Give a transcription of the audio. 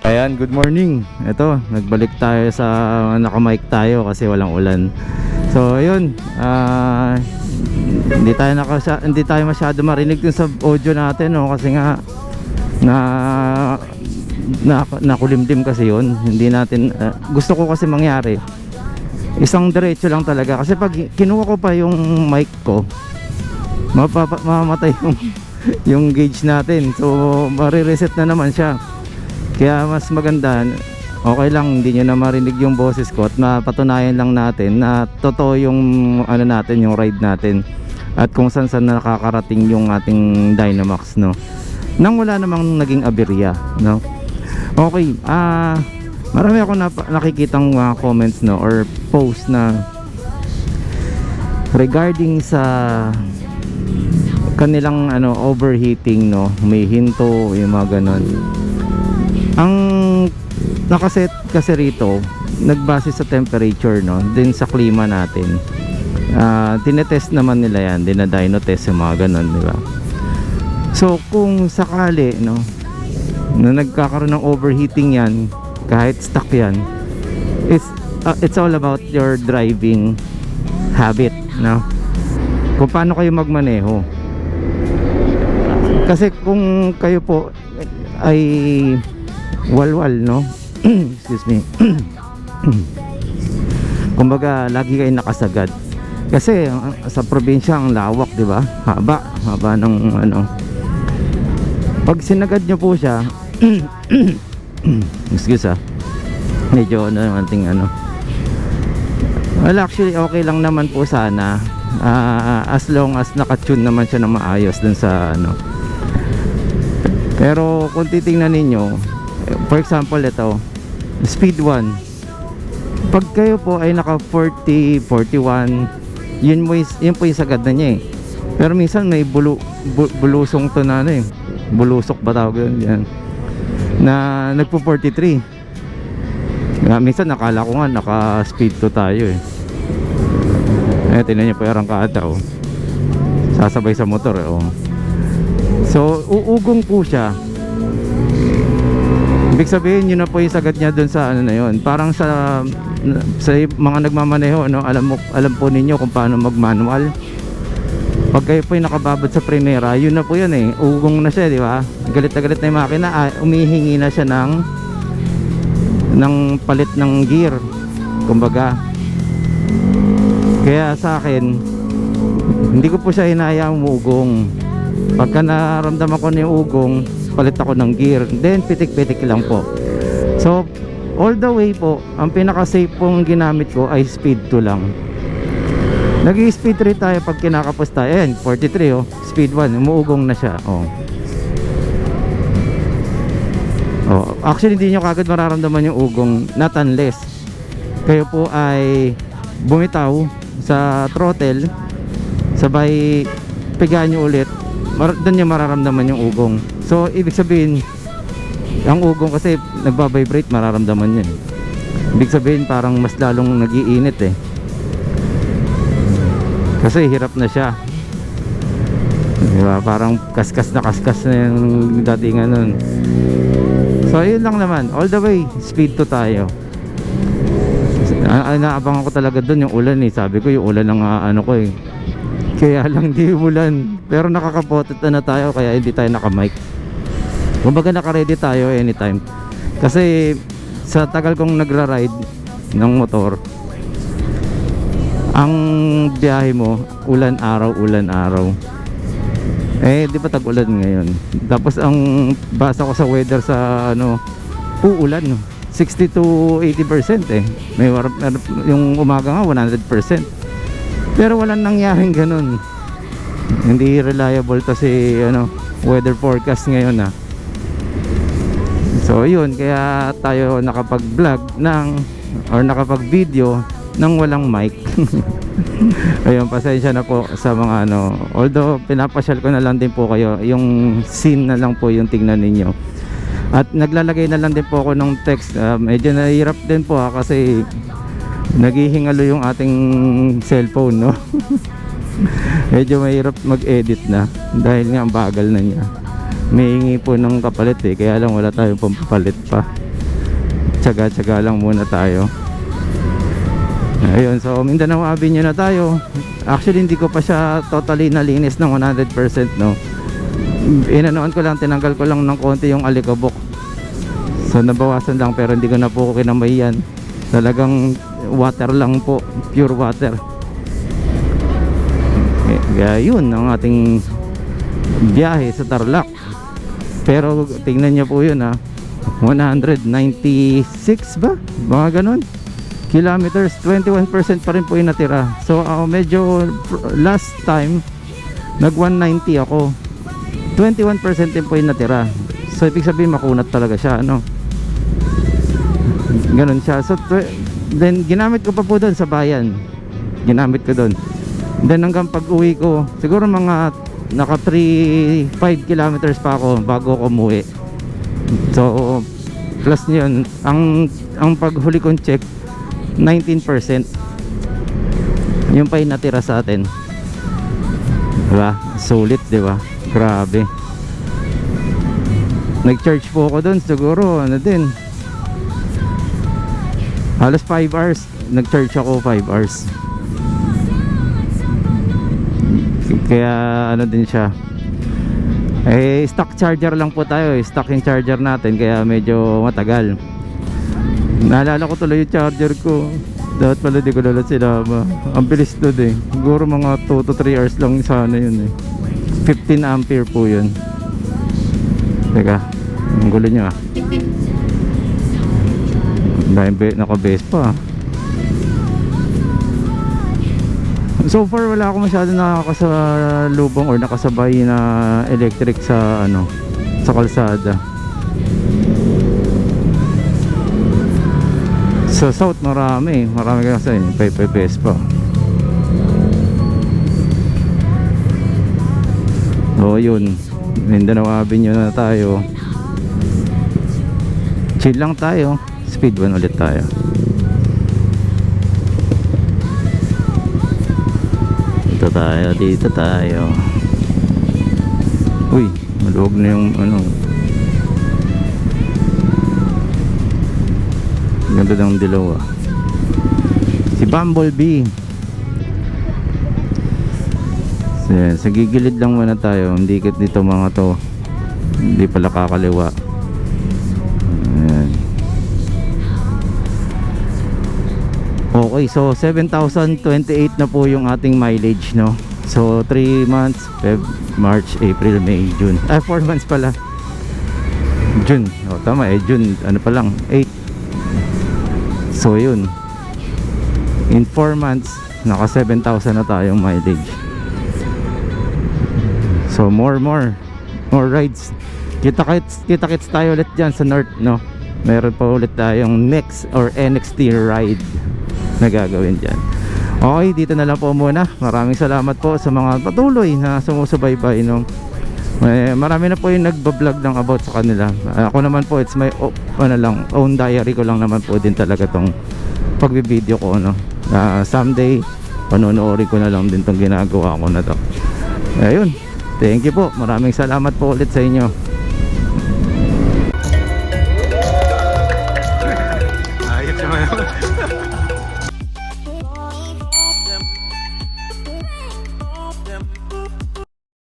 Ayan, good morning. Ito, nagbalik tayo sa naka-mic tayo kasi walang ulan. So, ayun, hindi tayo masyado marinig dun sa audio natin, no? Kasi nga nakulimlim kasi yun. Hindi natin gusto ko kasi mangyari isang diretso lang talaga, kasi pag kinuha ko pa yung mic ko, mamamatay yung gauge natin. So, marireset na naman siya. Kaya mas maganda, okay lang hindi nyo na marinig yung boses ko at mapatunayan lang natin na totoo yung ano natin, yung ride natin at kung saan nakakarating yung ating Dynamax, no, nang wala namang naging aberya, no. Okay, marami ako nakikitang comments, no, or post na regarding sa kanilang overheating, no, may hinto, yung mga ganon. Ang nakaset kasi rito nagbase sa temperature, no, din sa klima natin. Tinetest naman nila yan, dinadyno test yung mga ganon, di ba? So kung sakali, no, na nagkakaroon ng overheating yan, kahit stuck yan, it's all about your driving habit, no, kung paano kayo magmaneho. Kasi kung kayo po ay walwal, no, excuse me, kumbaga lagi kayo nakasagad kasi sa probinsya ang lawak, di ba? Haba ng pag sinagad nyo po siya excuse, medyo ating well, actually okay lang naman po sana, as long as nakatune naman siya ng maayos dun sa pero kung titingnan ninyo, for example, ito speed 1, pag kayo po ay naka 40, 41, yun po yung sagad na niya, pero minsan may bulusong to na bulusok ba tawag yun, yan, na nagpo 43. Minsan nakala ko nga naka speed 2 tayo tingnan nyo po yung arangkada, sasabay sa motor, so uugong po siya. Ibig sabihin yun na po yung sagad niya dun sa na yun. Parang sa mga nagmamaneho, alam po ninyo kung paano mag-manual. Pag kayo po yung nakababad sa primera, yun na po yun, ugong na siya, di ba? Galit na galit na yung makina, umihingi na siya ng palit ng gear, kumbaga. Kaya sa akin, hindi ko po siya hinayang umugong. Pagka naramdaman ko na yung ugong, palit ako ng gear, then pitik-pitik lang po. So all the way po, ang pinaka-safe pong ginamit ko ay speed 2 lang. Nag-speed 3 tayo pag kinakapos tayo. Ayan, 43, speed 1, umuugong na siya. Actually hindi nyo kagad mararamdaman yung ugong, not unless kayo po ay bumitaw sa throttle, sabay pigaan nyo ulit, doon nyo mararamdaman yung ugong. So ibig sabihin, ang ugong kasi nagbabibrate, mararamdaman yun. Ibig sabihin parang mas lalong nagiinit kasi hirap na siya, diba? Parang kaskas na yung datingan nun. So yun lang naman, all the way speed 2 tayo. Naabangan ko talaga dun yung ulan, sabi ko yung ulan ng kaya lang di ulan, pero nakakapotet na tayo, kaya hindi tayo naka-mic. Kumbaga naka-ready tayo anytime. Kasi sa tagal kong nagra-ride ng motor, ang biyahe mo ulan araw. Di ba tag-ulan ngayon? Tapos ang basa ko sa weather sa uulan, 60 to 80%. Yung umaga nga 100%. Pero walang nangyaring ganun. Hindi reliable to si weather forecast ngayon So yun, kaya tayo nakapag-vlog or nakapag-video nang walang mic. Ayun, pasensya na po sa mga although pinapasyal ko na lang din po kayo, yung scene na lang po yung tingnan ninyo. At naglalagay na lang din po ako ng text. Medyo nahihirap din po kasi naghihingalo yung ating cellphone, no? Medyo mahirap mag-edit na dahil nga ang bagal na niya. May hingi po ng kapalit kaya lang wala tayong pampapalit pa. tsaga-tsaga lang muna tayo. Ayun, so Mindanao Avenue na tayo. Actually hindi ko pa siya totally nalinis ng 100%, no. Inanoan ko lang, tinanggal ko lang ng konti yung alikabok. So nabawasan lang, pero hindi ko na po kinamay yan. Talagang water lang po, pure water. Kaya yun ang ating biyahe sa Tarlac. Pero tingnan nyo po yun, 196 ba? Mga ganun kilometers, 21% pa rin po yung natira. So medyo last time nag 190 ako, 21% din po yung natira. So ibig sabihin makunat talaga siya, ano, ganun siya. So then ginamit ko pa po doon sa bayan, ginamit ko doon. Then hanggang pag uwi ko, siguro mga naka 5 kilometers pa ako bago ako umuwi. So plus yun, ang paghuli kong check 19%, yung pa yung natira sa atin, diba? Sulit, diba? Grabe. Nag-charge po ako dun, siguro ano din, halos 5 hours. Nag-charge ako 5 hours. Kaya ano din siya, stock charger lang po tayo, stock yung charger natin, kaya medyo matagal. Naalala ko tuloy yung charger ko. Dapat pala di ko lalo sinama. Ang bilis doon siguro mga 2 to 3 hours lang sana yun 15 ampere po yun. Teka, ang gulo nyo naka-base pa. So far wala ako masyado nakakasalubong or nakasabay na electric sa sa kalsada. Sa south marami kasi pay-pay-base pa. So yun, Mindanao Avenue na tayo. Chill lang tayo, speed 1 ulit tayo. Dito tayo. Uy, maluwag na yung ganda ng dilaw si Bumblebee. So yan, sa gigilid lang muna tayo, hindi dito mga to, hindi pala kakaliwa. Ayan. Okay, so 7,028 na po yung ating mileage, no. So 3 months, Feb, March, April, May, June. 4 months pala. June, tama June, ano pa lang, 8. So yun, in 4 months naka 7,000 na tayong mileage. So more rides. Kita-kits tayo ulit dyan sa north, no. Meron pa ulit tayong next or NXT ride na gagawin dyan. Okay, dito na lang po muna. Maraming salamat po sa mga patuloy na sumusubaybay, no. Marami na po yung nagbablog ng about sa kanila. Ako naman po, it's my own diary ko lang naman po din talaga tong pagbibideo ko, no. Someday panonoorin ko na lang din tong ginagawa ko na to. Ayun, thank you po, maraming salamat po ulit sa inyo.